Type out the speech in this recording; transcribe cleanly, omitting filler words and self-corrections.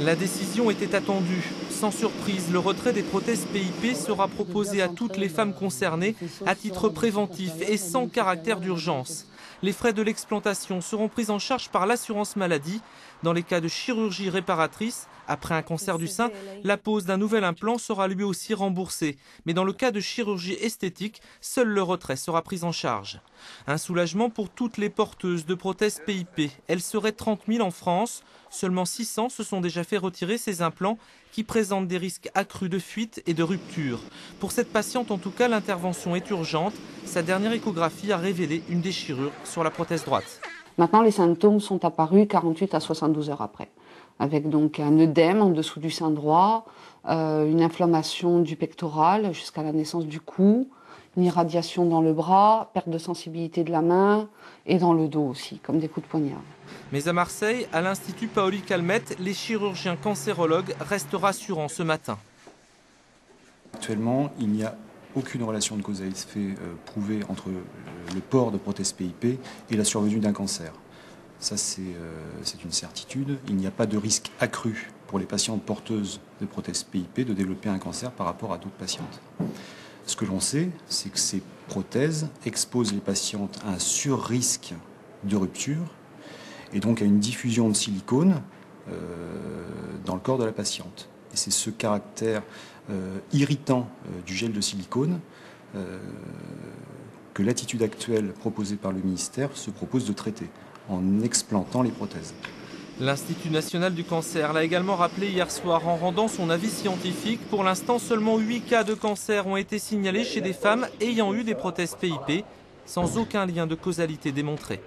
La décision était attendue. Sans surprise, le retrait des prothèses PIP sera proposé à toutes les femmes concernées à titre préventif et sans caractère d'urgence. Les frais de l'explantation seront pris en charge par l'assurance maladie. Dans les cas de chirurgie réparatrice, après un cancer du sein, la pose d'un nouvel implant sera lui aussi remboursée. Mais dans le cas de chirurgie esthétique, seul le retrait sera pris en charge. Un soulagement pour toutes les porteuses de prothèses PIP. Elles seraient 30 000 en France. Seulement 600 se sont déjà fait retirer ces implants qui présentent des risques accrus de fuite et de rupture. Pour cette patiente, en tout cas, l'intervention est urgente. Sa dernière échographie a révélé une déchirure sur la prothèse droite. Maintenant, les symptômes sont apparus 48 à 72 heures après, avec donc un œdème en dessous du sein droit, une inflammation du pectoral jusqu'à la naissance du cou, une irradiation dans le bras, perte de sensibilité de la main et dans le dos aussi, comme des coups de poignard. Mais à Marseille, à l'Institut Paoli Calmette, les chirurgiens cancérologues restent rassurants ce matin. Actuellement, il n'y a aucune relation de cause à effet prouvée entre le port de prothèses PIP et la survenue d'un cancer. Ça, c'est une certitude. Il n'y a pas de risque accru pour les patientes porteuses de prothèses PIP de développer un cancer par rapport à d'autres patientes. Ce que l'on sait, c'est que ces prothèses exposent les patientes à un surrisque de rupture et donc à une diffusion de silicone dans le corps de la patiente. Et c'est ce caractère irritant du gel de silicone que l'attitude actuelle proposée par le ministère se propose de traiter en explantant les prothèses. L'Institut national du cancer l'a également rappelé hier soir en rendant son avis scientifique. Pour l'instant, seulement 8 cas de cancer ont été signalés chez des femmes ayant eu des prothèses PIP, sans aucun lien de causalité démontré.